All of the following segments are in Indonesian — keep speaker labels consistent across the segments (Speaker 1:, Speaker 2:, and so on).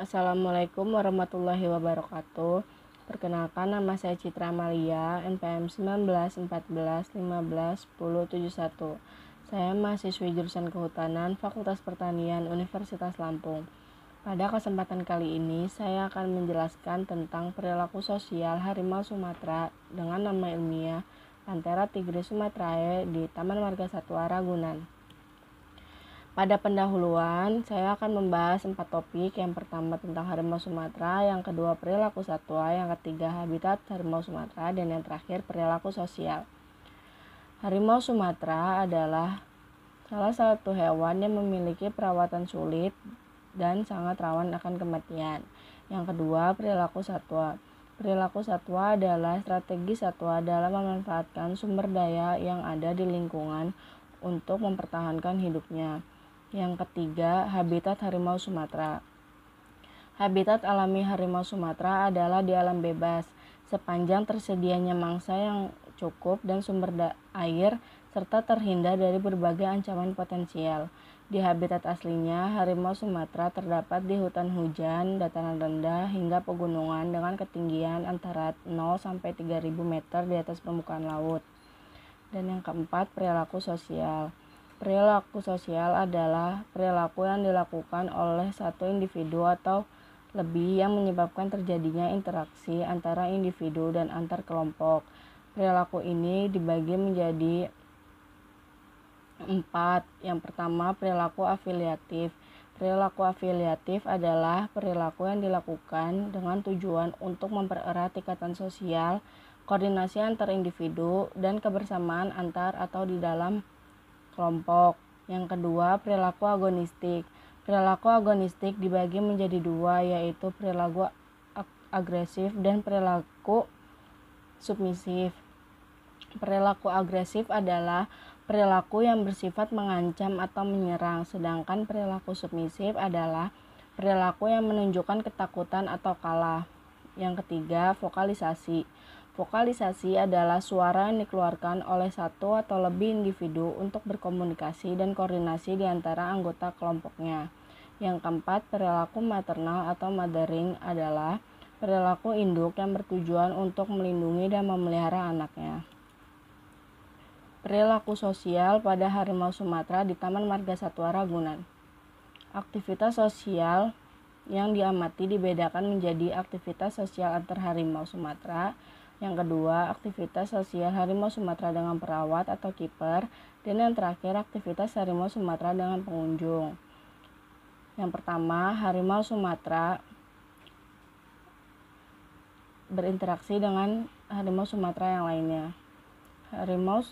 Speaker 1: Assalamualaikum warahmatullahi wabarakatuh. Perkenalkan, nama saya Citra Amalia, NPM 19 14 15 10 71. Saya mahasiswi jurusan Kehutanan Fakultas Pertanian Universitas Lampung. Pada kesempatan kali ini, saya akan menjelaskan tentang perilaku sosial harimau Sumatera dengan nama ilmiah Panthera tigris sumatrae di Taman Marga Satwa Ragunan. Pada pendahuluan, saya akan membahas 4 topik. Yang pertama tentang harimau Sumatera, yang kedua perilaku satwa, yang ketiga habitat harimau Sumatera, dan yang terakhir perilaku sosial. Harimau Sumatera adalah salah satu hewan yang memiliki perawatan sulit dan sangat rawan akan kematian. Yang kedua, perilaku satwa. Perilaku satwa adalah strategi satwa dalam memanfaatkan sumber daya yang ada di lingkungan untuk mempertahankan hidupnya. Yang ketiga, habitat harimau Sumatera. Habitat alami harimau Sumatera adalah di alam bebas, sepanjang tersedianya mangsa yang cukup dan sumber air, serta terhindar dari berbagai ancaman potensial. Di habitat aslinya, harimau Sumatera terdapat di hutan hujan, dataran rendah, hingga pegunungan dengan ketinggian antara 0-3.000 meter di atas permukaan laut. Dan yang keempat, perilaku sosial. Perilaku sosial adalah perilaku yang dilakukan oleh satu individu atau lebih yang menyebabkan terjadinya interaksi antara individu dan antar kelompok. Perilaku ini dibagi menjadi 4. Yang pertama, perilaku afiliatif. Perilaku afiliatif adalah perilaku yang dilakukan dengan tujuan untuk mempererat ikatan sosial, koordinasi antar individu, dan kebersamaan antar atau di dalam kelompok. Yang kedua, perilaku agonistik. Perilaku agonistik dibagi menjadi 2, yaitu perilaku agresif dan perilaku submisif. Perilaku agresif adalah perilaku yang bersifat mengancam atau menyerang, sedangkan perilaku submisif adalah perilaku yang menunjukkan ketakutan atau kalah. Yang ketiga, vokalisasi. Vokalisasi adalah suara yang dikeluarkan oleh satu atau lebih individu untuk berkomunikasi dan koordinasi di antara anggota kelompoknya. Yang keempat, perilaku maternal atau mothering adalah perilaku induk yang bertujuan untuk melindungi dan memelihara anaknya. Perilaku sosial pada harimau Sumatera di Taman Marga Satwa Ragunan. Aktivitas sosial yang diamati dibedakan menjadi aktivitas sosial antar harimau Sumatera. Yang kedua, aktivitas sosial harimau Sumatera dengan perawat atau kiper. Dan yang terakhir, aktivitas harimau Sumatera dengan pengunjung. Yang pertama, harimau Sumatera berinteraksi dengan harimau Sumatera yang lainnya. Harimau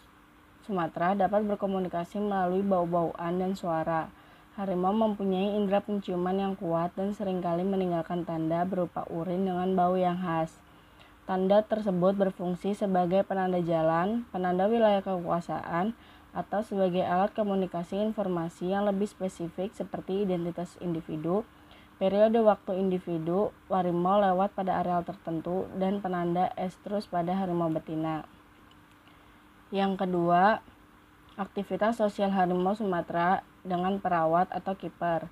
Speaker 1: Sumatera dapat berkomunikasi melalui bau-bauan dan suara. Harimau mempunyai indera penciuman yang kuat dan seringkali meninggalkan tanda berupa urin dengan bau yang khas. Tanda tersebut berfungsi sebagai penanda jalan, penanda wilayah kekuasaan, atau sebagai alat komunikasi informasi yang lebih spesifik seperti identitas individu, periode waktu individu harimau lewat pada areal tertentu, dan penanda estrus pada harimau betina. Yang kedua, aktivitas sosial harimau Sumatera dengan perawat atau kiper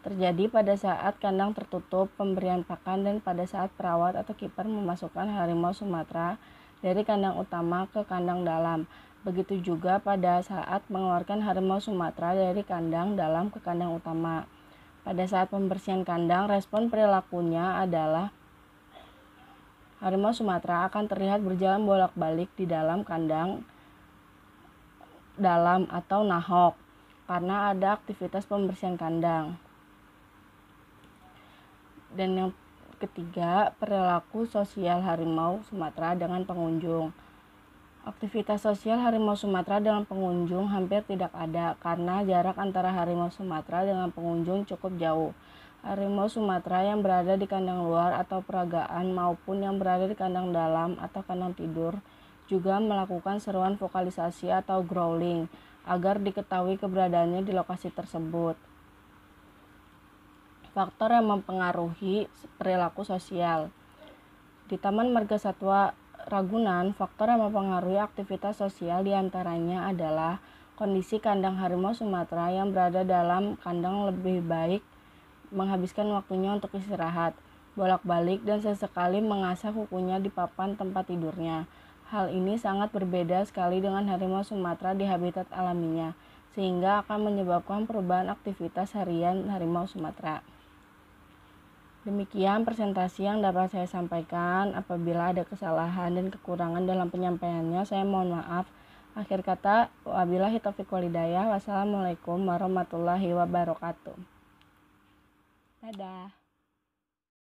Speaker 1: terjadi pada saat kandang tertutup, pemberian pakan, dan pada saat perawat atau kiper memasukkan harimau Sumatera dari kandang utama ke kandang dalam. Begitu juga pada saat mengeluarkan harimau Sumatera dari kandang dalam ke kandang utama. Pada saat pembersihan kandang, respon perilakunya adalah harimau Sumatera akan terlihat berjalan bolak-balik di dalam kandang dalam atau nahok karena ada aktivitas pembersihan kandang. Dan yang ketiga, perilaku sosial harimau Sumatera dengan pengunjung. Aktivitas sosial harimau Sumatera dengan pengunjung hampir tidak ada karena jarak antara harimau Sumatera dengan pengunjung cukup jauh. Harimau Sumatera yang berada di kandang luar atau peragaan maupun yang berada di kandang dalam atau kandang tidur juga melakukan seruan vokalisasi atau growling agar diketahui keberadaannya di lokasi tersebut. Faktor yang mempengaruhi perilaku sosial. Di Taman Marga Satwa Ragunan, faktor yang mempengaruhi aktivitas sosial diantaranya adalah kondisi kandang harimau Sumatera yang berada dalam kandang lebih baik menghabiskan waktunya untuk istirahat, bolak-balik, dan sesekali mengasah kukunya di papan tempat tidurnya. Hal ini sangat berbeda sekali dengan harimau Sumatera di habitat alaminya, sehingga akan menyebabkan perubahan aktivitas harian harimau Sumatera. Demikian presentasi yang dapat saya sampaikan. Apabila ada kesalahan dan kekurangan dalam penyampaiannya, saya mohon maaf. Akhir kata, wabillahi taufiq wal hidayah. Wassalamualaikum warahmatullahi wabarakatuh. Dadah.